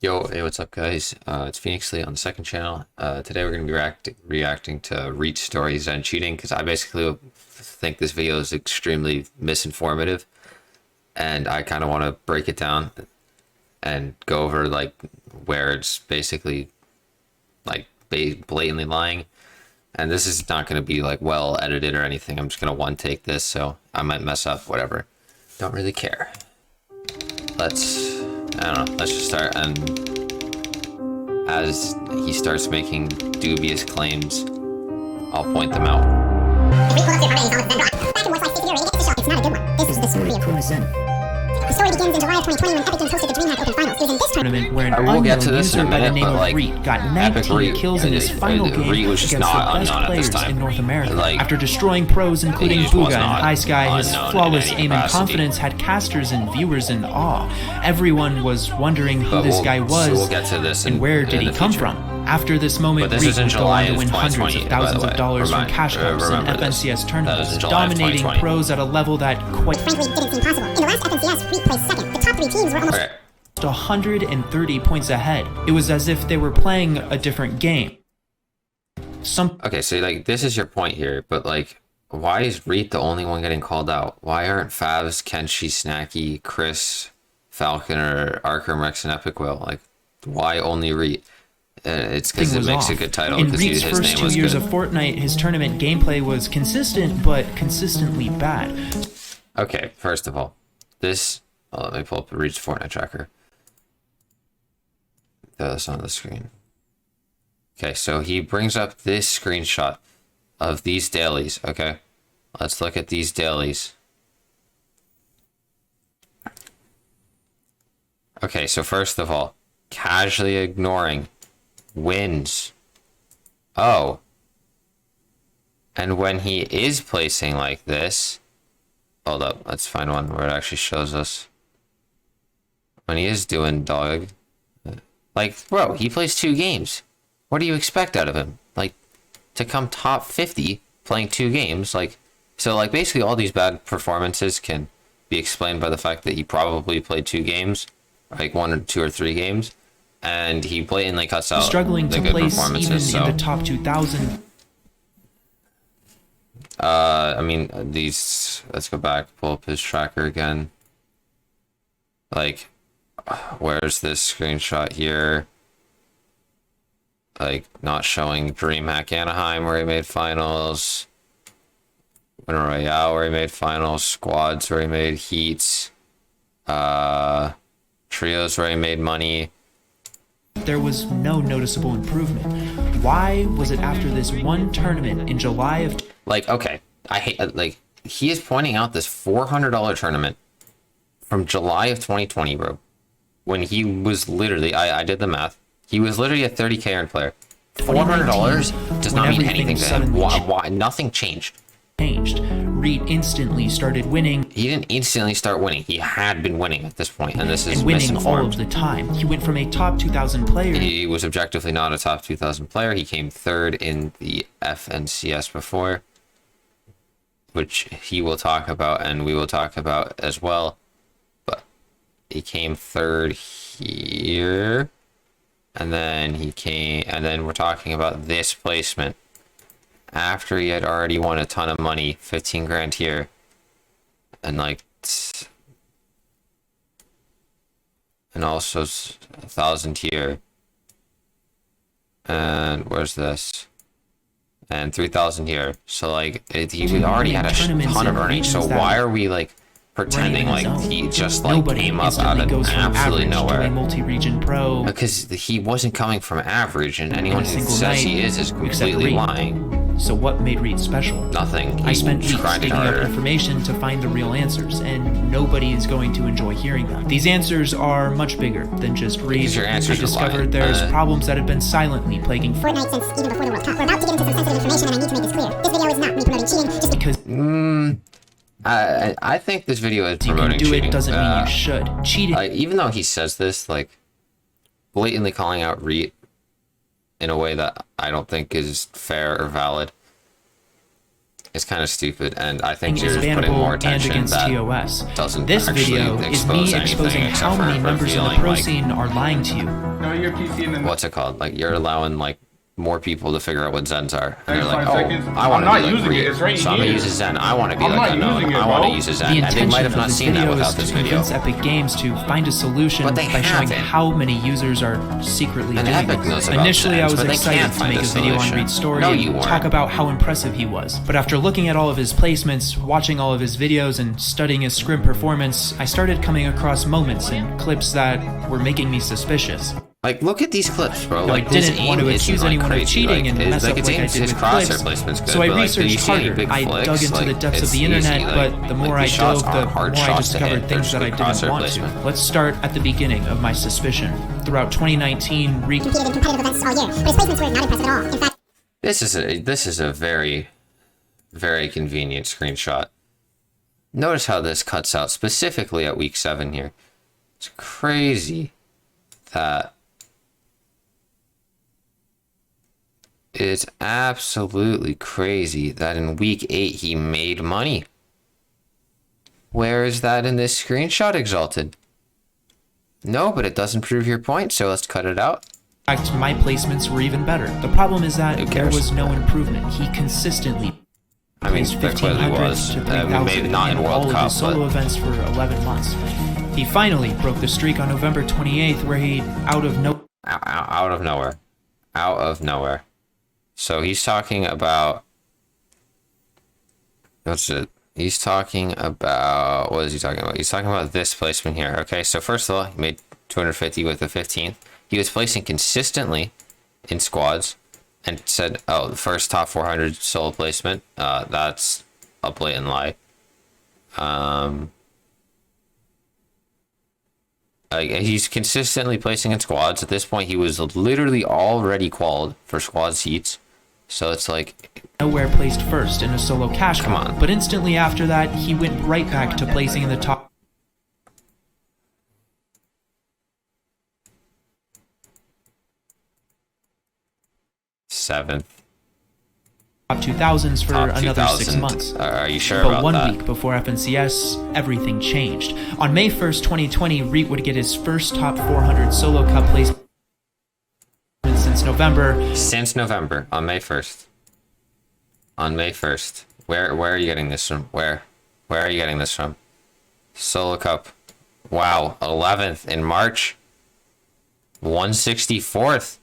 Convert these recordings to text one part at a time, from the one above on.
Yo, hey, what's up, guys? It's Phoenix Lee on the second channel. Today we're going to be reacting to Reet stories and cheating, because I basically think this video is extremely misinformative, and I kind of want to break it down and go over like where it's basically like blatantly lying. And this is not going to be like well edited or anything. I'm just going to one take this, so I might mess up, whatever. Don't really care. I don't know, let's just start. And as he starts making dubious claims, I'll point them out. It's not a good one. This is the story begins in July of 2020 when Epic Games hosted the DreamHack Open Finals. It was in this tournament where an unknown user by the name of Reet got 19 kills in his final game against the best players in North America. After destroying pros including Booga and Ice Guy, his flawless aim and confidence had casters and viewers in awe. Everyone was wondering who this guy was and where did he come from. After this moment, Reet would go on to win hundreds of thousands of dollars from cash cups and FNCS tournaments, dominating pros at a level that quite frankly didn't seem possible. In the last FNCS, Reet placed second. The top three teams were almost 130 points ahead. It was as if they were playing a different game. Okay, so like this is your point here, but like, why is Reet the only one getting called out? Why aren't Favs, Kenshi, Snacky, Chris, Falcon, or Arkham, Rex, and Epic Will? Like, why only Reet? It's because it makes a good title. In Reet's first 2 years of Fortnite, his tournament gameplay was consistent, but consistently bad. Okay, first of all, this... let me pull up the Reet's Fortnite tracker. Throw this on the screen. Okay, so he brings up this screenshot of these dailies, okay? Let's look at these dailies. Okay, so first of all, casually ignoring wins. Oh. And when he is placing like this, hold up, let's find one where it actually shows us. When he is doing dog, like, bro, he plays 2 games. What do you expect out of him? Like, to come top 50 playing 2 games, like, so like basically all these bad performances can be explained by the fact that he probably played 2 games, like 1 or 2 or 3 games. And he blatantly cuts out struggling the to good place performances. even So, in the top 2,000. I mean, these. Let's go back, pull up his tracker again. Like, where's this screenshot here? Like, not showing DreamHack Anaheim where he made finals, Winter Royale where he made finals, squads where he made heats, trios where he made money. There was no noticeable improvement. Why was it after this one tournament in July of... Like, okay, I hate, like, he is pointing out this $400 tournament from July of 2020, bro. When he was literally, I did the math, he was literally a 30K earned player. $400 does not mean anything to him. Why? Nothing changed. Reet instantly started winning. He didn't instantly start winning. He had been winning at this point, and this is and winning misinformed. all of the time. He went from a top 2,000 player. He was objectively not a top 2,000 player. He came 3rd in the FNCS before, which he will talk about and we will talk about as well. But he came 3rd here, and then we're talking about this placement after he had already won a ton of money, 15 grand here, and like, and also 1,000 here, and where's this, and 3,000 here. So like, he already had a ton of earnings. So why are we like pretending like he just like came up out of absolutely nowhere? Multi-region pro, because he wasn't coming from average, and anyone who says he is completely lying. So what made Reet special? Nothing. I spent weeks digging up information to find the real answers, and nobody is going to enjoy hearing them. These answers are much bigger than just Reet. I discovered there's problems that have been silently plaguing Fortnite since even before the World Cup. We're about to get into some sensitive information, and I need to make this clear. This video is not me promoting cheating, just because I think this video is promoting cheating. You can do cheating. it doesn't mean you should. Cheating. Even though he says this, like, blatantly calling out Reet in a way that I don't think is fair or valid. is kind of stupid, and I think is you're just putting more bannable and attention against that TOS. doesn't This actually video is expose me anything exposing except how for many members of the revealing, pro like, scene are lying to you. No, your PC and then what's it called? Like, you're allowing like more people to figure out what Zens are, and they're like, 5 oh, seconds. I want to I'm be not like using Reet, it. It's right so I'm gonna here. use a Zen. I want to be I'm like not unknown. using it, I want to bro. use a The Zen, and they intention might have of not this seen that video without is this to video. convince Epic Games to find a solution But they by showing haven't. how many users are secretly And doing Epic this. knows about Initially, I Zens, was but they excited can't to find make a a video on solution. Reet's story No, you and weren't. talk about how impressive he was. But after looking at all of his placements, watching all of his videos, and studying his scrim performance, I started coming across moments and clips that were making me suspicious. Like, look at these clips, bro. No, Like, I didn't his want to aim accuse isn't, like, anyone of crazy. cheating Like, and it's mess like up his like I aim- did his with crosshair clips. placement's good, So I but, like, did you researched see any harder. big I flicks? dug into Like, the depths of it's the easy, internet, like- but the more like, I these shots dove, the aren't hard more I shots to discovered hit. things They're that I just didn't crosshair want placement. to. Let's start at the beginning of my suspicion. Throughout 2019, Reet Competed in competitive events all year, but his placements were not impressive at all. In fact, This is a very, very convenient screenshot. Notice how this cuts out specifically at week 7 here. It's crazy that it's absolutely crazy that in week 8 he made money. Where is that in this screenshot, Exalted? No, but it doesn't prove your point, so let's cut it out. in fact, my placements were even better. The problem is that Who there cares? was no improvement. He consistently I mean, placed there clearly 1,500 was. to We 3,000 made it not in all World of Cup, his solo but events for 11 months. He finally broke the streak on November 28th, where he, out of out of nowhere. Out of nowhere. So he's talking about... What's it? He's talking about... What is he talking about? He's talking about this placement here. Okay, so first of all, he made 250 with the 15th. He was placing consistently in squads and said, oh, the first top 400 solo placement. That's a blatant lie. Like, he's consistently placing in squads. At this point, he was literally already qualified for squads heats. So it's like, nowhere placed first in a solo cash Come comp. on. But instantly after that, he went right back to placing in the top 7th. 2000s for Top another 6 2000. months. Are you sure But about one that? week before FNCS, everything changed. On May 1st, 2020, Reet would get his first top 400 solo cup placement since November. Since November, on May 1st. On May 1st. Where are you getting this from? Where are you getting this from? Solo Cup. Wow, 11th in March. 164th.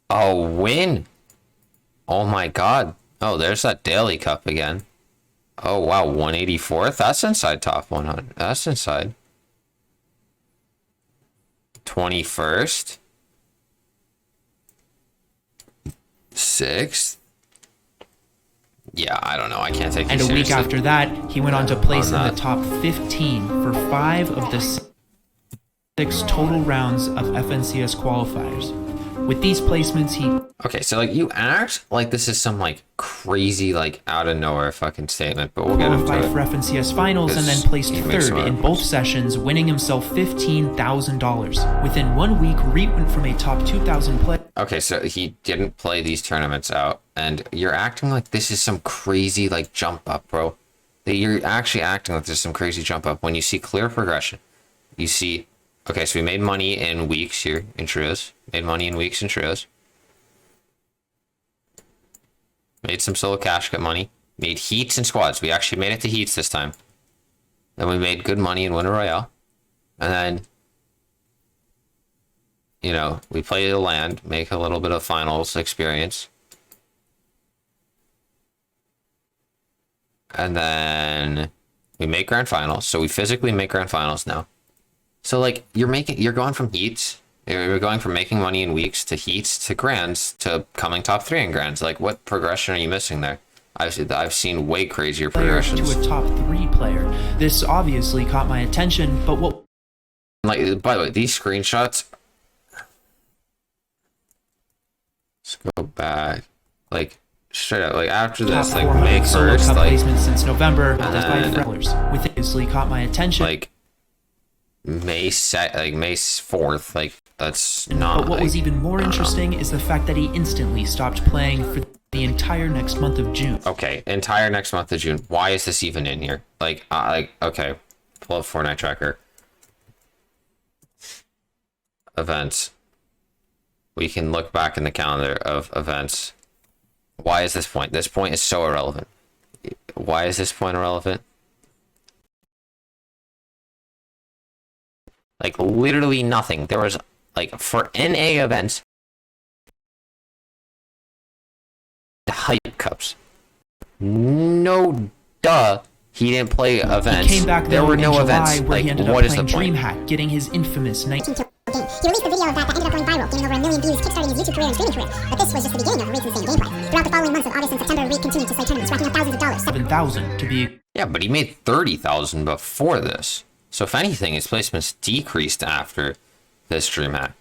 Oh, win. Oh my god. Oh, there's that Daily Cup again. Oh wow, 184th. That's inside top 100. That's inside. 21st. 6th. Yeah, I don't know. I can't take And you a week seriously. after that, he went on to place in On the that. top 15 for 5 of the 6 total rounds of FNCS qualifiers. With these placements, he Okay, so like you act like this is some like crazy like out of nowhere fucking statement, but we'll get into qualified for it. FNCS finals and then Because placed he makes third a lot in of both points. sessions, winning himself $15,000. Within 1 week, Reet went from a top 2,000 player Okay, so he didn't play these tournaments out, and you're acting like this is some crazy like jump up, bro. That you're actually acting like there's some crazy jump up when you see clear progression. You see, okay, so we made money in weeks here in trios. Made money in weeks in trios. Made some solo cash, got money. Made heats and squads. We actually made it to heats this time. Then we made good money in Winter Royale. And then, you know, we play the land, make a little bit of finals experience. And then we make grand finals. So we physically make grand finals now. So like you're going from heats. You're going from making money in weeks to heats to grands to coming top 3 in grands. Like, what progression are you missing there? I've seen way crazier progressions. to a top 3 player. This obviously caught my attention, but what Like, by the way, these screenshots. Let's go back. Like, straight up. Like, after top this, like, 400 May solo 1st, cup like, placement since November, then- with obviously caught my attention. like May 4th, like That's not. But what was even more interesting is the fact that he instantly stopped playing for the entire next month of June. Okay, entire next month of June. Why is this even in here? Like, okay, pull up Fortnite tracker. Events. We can look back in the calendar of events. Why is this point? This point is so irrelevant. Why is this point irrelevant? Like, literally nothing. There was, like, for NA events, hype cups. No, duh. He didn't play events. He came back there were no July, events. where Like, he ended what up is the playing point? DreamHack, getting his infamous 19 game. He released a video of that ended up going viral, getting over 1 million views, kickstarting his YouTube career and streaming career. But this was just the beginning of Reet's insane gameplay. Throughout the following months of August and September, Reet continued to slay tournaments, racking up thousands of dollars. 7,000 to be Yeah, but he made 30,000 before this. So if anything, his placements decreased after this DreamHack.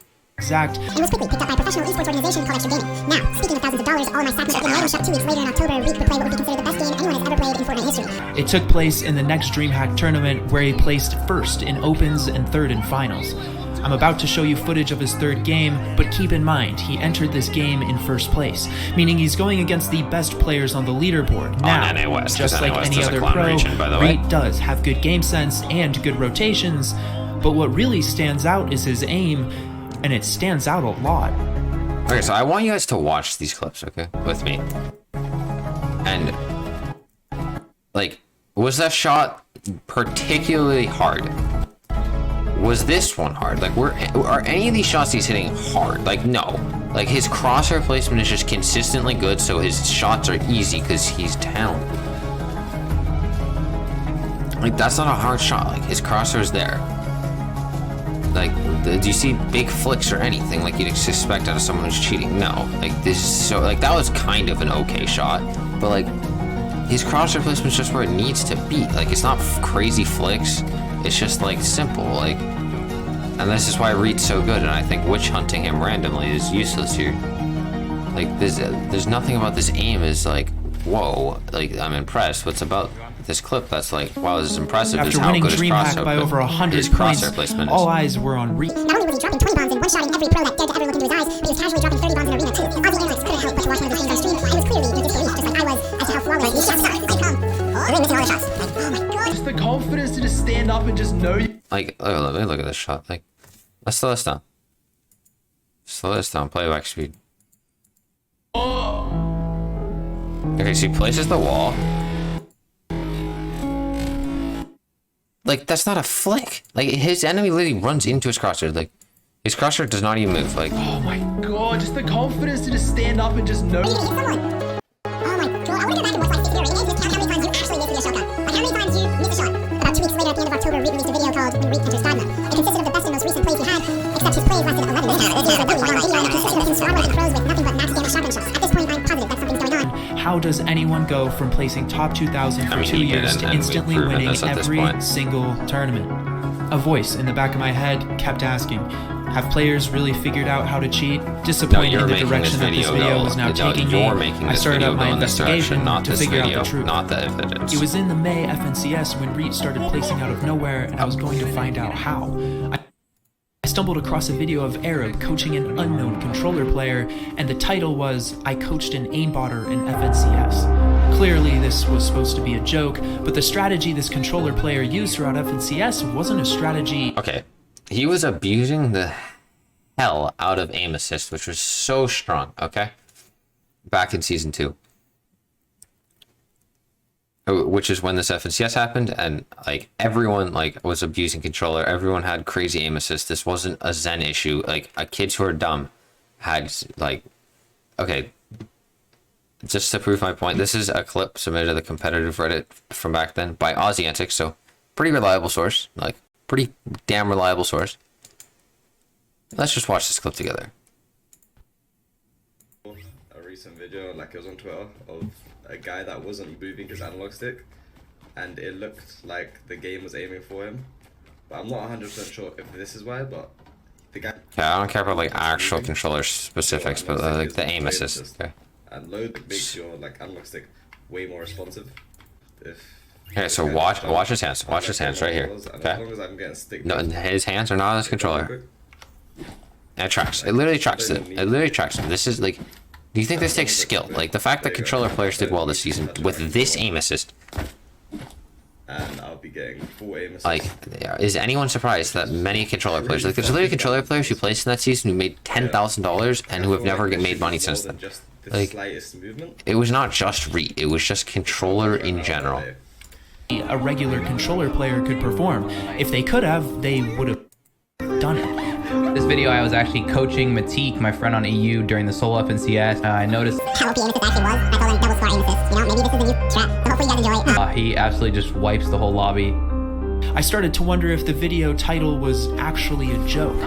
exact. And was quickly picked up by a professional esports organization called Extra Gaming. Now, speaking of thousands of dollars, all my stacks up in the item shop 2 weeks later in October, Reet would play what would be considered the best game anyone has ever played in Fortnite history. It took place in the next DreamHack tournament where he placed first in opens and third in finals. I'm about to show you footage of his third game, but keep in mind, he entered this game in first place, meaning he's going against the best players on the leaderboard. Now, NA West, just like NA West any is a other clown pro, region, by the way. Reet does have good game sense and good rotations, but what really stands out is his aim, and it stands out a lot. Okay, so I want you guys to watch these clips, okay, with me. And, like, was that shot particularly hard? Was this one hard? Like, are any of these shots he's hitting hard? Like, no. Like, his crosshair placement is just consistently good, so his shots are easy because he's talented. Like, that's not a hard shot. Like, his crosshair's there. Like, do you see big flicks or anything like you'd expect out of someone who's cheating? No. Like, this is so, like, that was kind of an okay shot, but, like, his crosshair placement's just where it needs to be. Like, it's not crazy flicks. It's just, like, simple, like, and this is why Reet's so good, and I think witch hunting him randomly is useless here. Like, there's nothing about this aim is like, whoa, like, I'm impressed. What's about this clip that's like, wow, this is impressive. After is how winning good his DreamHack crosshair by over 100 his points, crosshair placement is. all eyes were on Reet. Not only was he dropping 20 bombs and one-shotting every pro that dared to ever look into his eyes, but he was casually dropping 30 bombs in Arena too. Aussie analysts couldn't help but to watch one of his games on stream. It was clearly in disbelief, just like I was, as to how flawless these shots are. Like, really missing all the shots. Like, oh my god. Just the confidence to just stand up and just know you. Like, let me look at this shot. Like, let's slow this down. Slow this down. Playback speed. Okay, so he places the wall. Like, that's not a flick. Like, his enemy literally runs into his crosshair. Like, his crosshair does not even move. Like, Oh my god, just the confidence to just stand up and just know. Are you gonna hit someone? Oh my god, I wanna go back and watch like this video again, just count how many times you actually missed a shotgun. Like, how many times you missed a shot? About 2 weeks later, at the end of October, Reet released a video called When Reet Enters God Mode. It consisted of the best and most recent plays he had, except his plays lasted 11 minutes. It was really long, and consisted of him squabbling with pros with nothing but max damage shotgun shots. At this point, I'm positive that something's going on. How does anyone go from placing top 2,000 for I mean, 2 he did, years and to we've instantly proven winning this at this every point. single tournament? A voice in the back of my head kept asking, have players really figured out how to cheat? Disappointed you're in the making direction that this video was now taking me, I started up my investigation to figure out the truth. not the evidence. It was in the May FNCS when Reet started placing out of nowhere, and I was going to find out how. I stumbled across a video of Arab coaching an unknown controller player, and the title was, I coached an aimbotter in FNCS. Clearly, this was supposed to be a joke, but the strategy this controller player used throughout FNCS wasn't a strategy. Okay, he was abusing the hell out of aim assist, which was so strong, okay? Back in Season 2. Which is when this FNCS happened, and like everyone like was abusing controller. Everyone had crazy aim assist. This wasn't a Zen issue. Like kids who are dumb had like, okay. Just to prove my point, this is a clip submitted to the competitive Reddit from back then by Aussie Antics, so pretty reliable source, like pretty damn reliable source. Let's just watch this clip together. A recent video, like it was on Twitter, of a guy that wasn't moving his analog stick, and it looked like the game was aiming for him. But I'm not 100% sure if this is why, but the guy... Yeah, I don't care about like actual controller specifics, but like the aim assist. Okay. And load makes your like analog stick way more responsive. Okay, so watch his hands. Watch his hands right here. As Okay. long as I'm getting stick. No, his hands are not on his controller. It tracks. It literally tracks it. It literally tracks them. This is like, do you think this takes skill? Like the fact that controller players did well this season with this aim assist. And I'll be getting 4 aim assists. Like, is anyone surprised that many controller players, like there's literally controller players who placed in that season who made $10,000 and who have never made money since then. Like, it was not just Reet, it was just controller in general. A regular controller player could perform. If they could have, they would have done it. This video, I was actually coaching Matik, my friend on EU, during the solo up in CS. I noticed how OP aim assist actually was. I told him double score aim assist. You know, maybe this is a new strat. So hopefully you guys enjoy it. he absolutely just wipes the whole lobby. I started to wonder if the video title was actually a joke.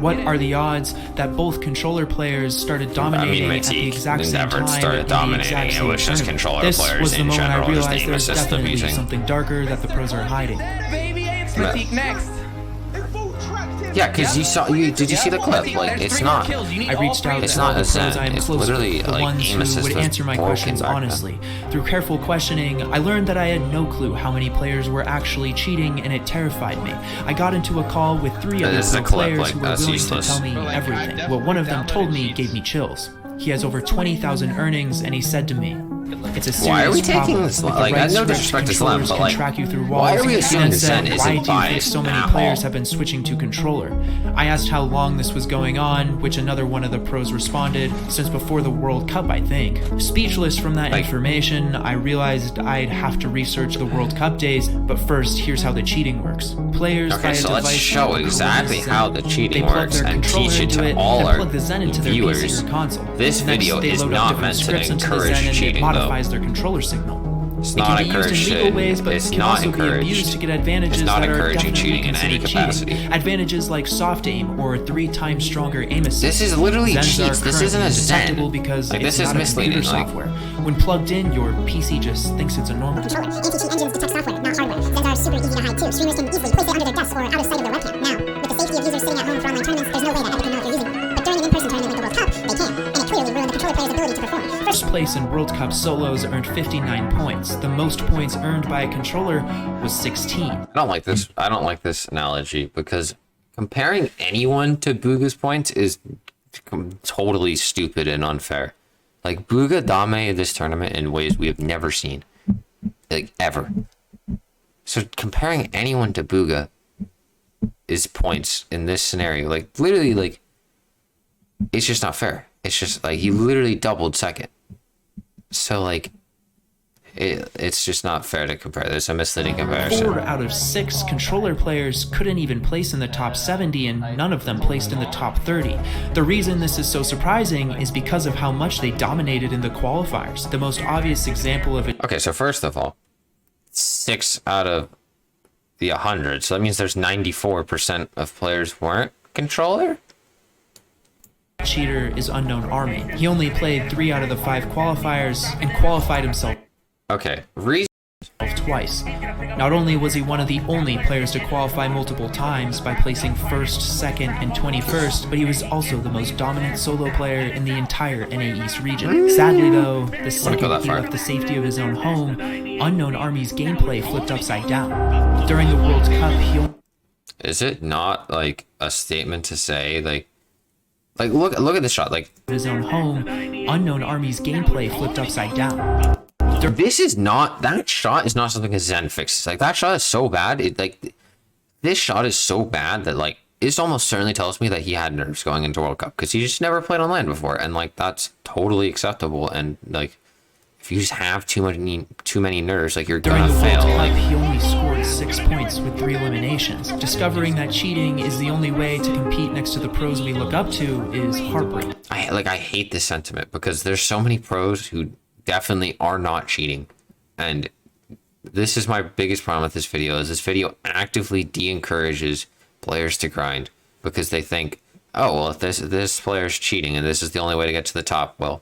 What are the odds that both controller players started dominating at the exact same time? Started dominating. It was just controller this players was the in moment general. I realized there's definitely something darker that the pros are hiding. Baby, it's Matik next. Yeah, because you saw, did you see the clip? Like, it's not. I reached out It's to not all the a pros Zen. I am It's close literally with, the like ones aim who assist would was answer my broken questions back then. honestly. Through careful questioning, I learned that I had no clue how many players were actually cheating, and it terrified me. I got into a call with 3 other pro players who were willing to tell me everything. What one of them told me gave me chills. He has over 20,000 earnings, and he said to me, "It's a serious Why are we taking problem. this? With the Like, right no script, disrespect to Slam, controllers but can like, track you through why walls." are we He assuming then said, Zen "Why isn't do you think biased so many at players all?" have been switching to controller?" I asked how long this was going on, which another one of the pros responded, "Since before the World Cup, I think." Speechless from that information, I realized I'd have to research the World Cup days, but first, here's how the cheating works. Players buy Okay, a so let's device show called exactly Zen. how the They cheating plug works their and controller teach it into to it all and our plug the Zen into their viewers. PC or console. This Next, video they is load up not different meant to scripts into the encourage Zen and it cheating, though. modifies their controller signal. It's It not can be used in encouraged. legal ways, but It's it can not also be abused encouraged. to get advantages It's not that are encouraging definitely cheating in any considered capacity. cheating. Advantages like soft aim or 3 times stronger aim assist. This is literally Zens cheats. are This isn't a currently Zen. detectable because Like, it's this is not a misleading. computer Like, software. When plugged in, your PC just thinks it's a normal Controller. Anti-cheat engines detect software, not hardware. Zens are super easy to hide too. Streamers can easily place it under their desk or out of sight of their webcam. Now, with the safety of users sitting at home for online tournaments, there's no way that Epic can know if you're using it. But during an in-person tournament like the World Cup, they can, and it clearly ruined the controller player's ability to perform. First place in World Cup solos earned 59 points. The most points earned by a controller was 16. I don't like this. I don't like this analogy because comparing anyone to Booga's points is totally stupid and unfair. Like, Booga dominated this tournament in ways we have never seen, like, ever. So comparing anyone to Booga is points in this scenario. Like, literally, like, it's just not fair. It's just like he literally doubled second. So like, it's just not fair to compare. There's a misleading comparison. 4 out of 6 controller players couldn't even place in the top 70, and none of them placed in the top 30. The reason this is so surprising is because of how much they dominated in the qualifiers. The most obvious example of it. Okay, so first of all, 6 out of the 100. So that means there's 94% of players weren't controller? Cheater is Unknown Army. He only played 3 out of the 5 qualifiers and qualified himself Okay, twice. Not only was he one of the only players to qualify multiple times by placing 1st, 2nd, and 21st, but he was also the most dominant solo player in the entire NA East region. Sadly though, the second he left the safety of his own home, Unknown Army's gameplay flipped upside down. During the World Cup, he... Is it not like a statement to say like look at this shot, like his own home, Unknown Army's gameplay flipped upside down. This is not, that shot is not something that Zen fixes. Like, that shot is so bad. This shot is so bad that, like, this almost certainly tells me that he had nerves going into World Cup because he just never played on land before. And, like, that's totally acceptable. And, like, if you just have too many nerves, like, you're gonna fail. During the World Cup, he only scored 6 points with 3 eliminations. Discovering that cheating is the only way to compete next to the pros we look up to is heartbreaking. I hate this sentiment because there's so many pros who definitely are not cheating, and this is my biggest problem with this video. Is this video actively de-encourages players to grind because they think, oh well, if this player's cheating and this is the only way to get to the top, well,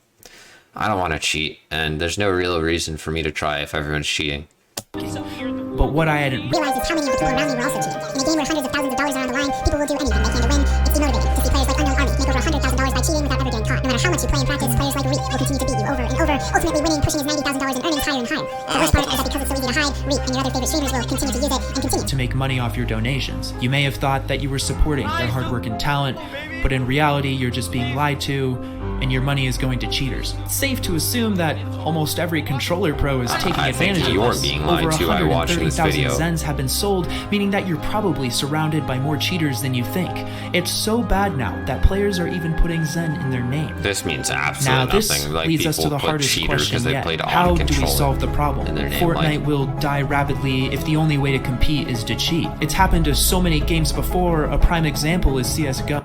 I don't want to cheat, and there's no real reason for me to try if everyone's cheating. But what I hadn't realized is how many of the people around me were also cheating. In a game where hundreds of thousands of dollars are on the line, people will do anything they can to win. It's demotivating to see players like Unknown Army make over $100,000 by cheating without ever getting caught. No matter how much you play in practice, players like Reet will continue to beat you over and over, ultimately winning, pushing his $90,000 in earnings higher and higher. The worst part is that because it's so easy you to hide. Reet and your other favorite streamers will continue to use it and continue to make money off your donations. You may have thought that you were supporting their hard work and talent, but in reality, you're just being lied to, and your money is going to cheaters. It's safe to assume that almost every controller pro is taking advantage of this. Being lied Over to. I watched this 130,000 video. Zens have been sold, meaning that you're probably surrounded by more cheaters than you think. It's so bad now that players are even putting Zen in their name. This means absolutely Now nothing. this Like, leads us to people the put hardest cheaters question because they yet. played How on do we controller solve the problem? in their name, Fortnite like- will die rapidly if the only way to compete is to cheat. It's happened to so many games before. A prime example is CSGO.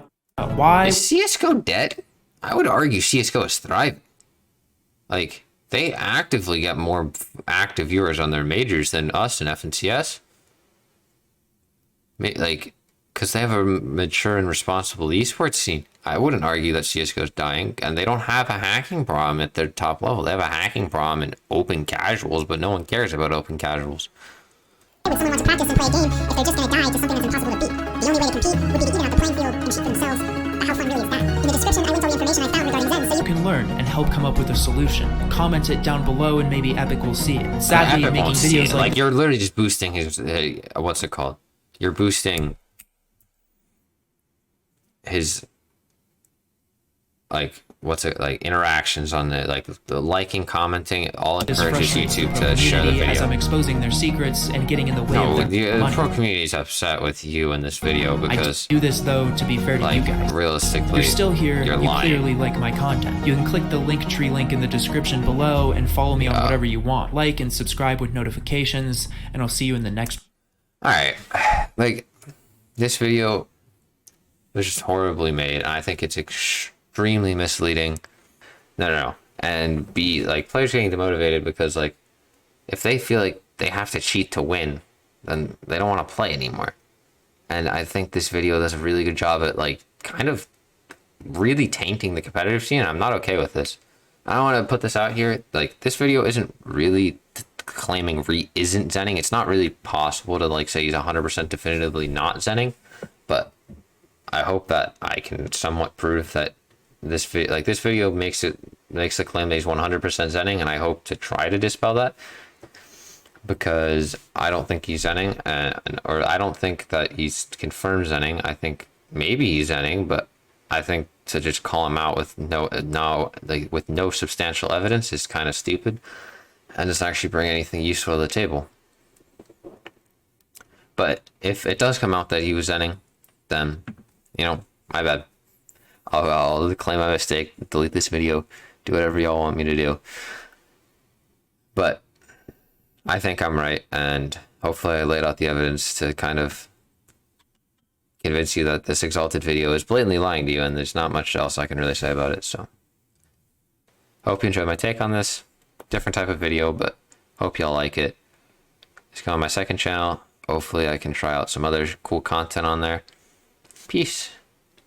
Why? Is CSGO dead? I would argue CSGO is thriving. Like, they actively get more active viewers on their majors than us in FNCS. Like, because they have a mature and responsible esports scene. I wouldn't argue that CSGO is dying, and they don't have a hacking problem at their top level. They have a hacking problem in open casuals, but no one cares about open casuals. Would someone want to practice and play a game if they're just going to die to something that's impossible to beat? The only way to compete would be to even out the playing field and cheat for themselves. But how fun really is that? In the description, I linked all the information I found regarding Zen, so You can learn and help come up with a solution. Comment it down below and maybe Epic will see it. Sadly, Epic making won't see videos it. like You're literally just boosting his, what's it called? You're boosting his, like, what's it, like, interactions on the, like, the liking, commenting, it all this encourages frustrates YouTube the to share the community as I'm video. exposing their secrets and getting in the way No, of their the money. pro community is upset with you in this video I because, do this though to be fair to you like, guys. realistically, You're still here, you're you lying. clearly like my content. You can click the Linktree link in the description below and follow me on whatever you want. Like and subscribe with notifications, and I'll see you in the next. Alright, like, this video was just horribly made, and I think it's extremely misleading. No. And like, players getting demotivated because, like, if they feel like they have to cheat to win, then they don't want to play anymore. And I think this video does a really good job at, like, kind of really tainting the competitive scene. I'm not okay with this. I don't want to put this out here. Like, this video isn't really claiming Reet isn't zenning. It's not really possible to, like, say he's 100% definitively not zenning, but I hope that I can somewhat prove that this video makes the claim that he's 100% zenning, and I hope to try to dispel that, because I don't think he's zenning, or I don't think that he's confirmed zenning. I think maybe he's zenning, but I think to just call him out with no substantial evidence is kind of stupid, and doesn't actually bring anything useful to the table. But if it does come out that he was zenning, then, you know, my bad. I'll claim my mistake, delete this video, do whatever y'all want me to do. But I think I'm right, and hopefully I laid out the evidence to kind of convince you that this exalted video is blatantly lying to you, and there's not much else I can really say about it. So hope you enjoyed my take on this. Different type of video, but hope y'all like it. Just go on my second channel. Hopefully I can try out some other cool content on there. Peace.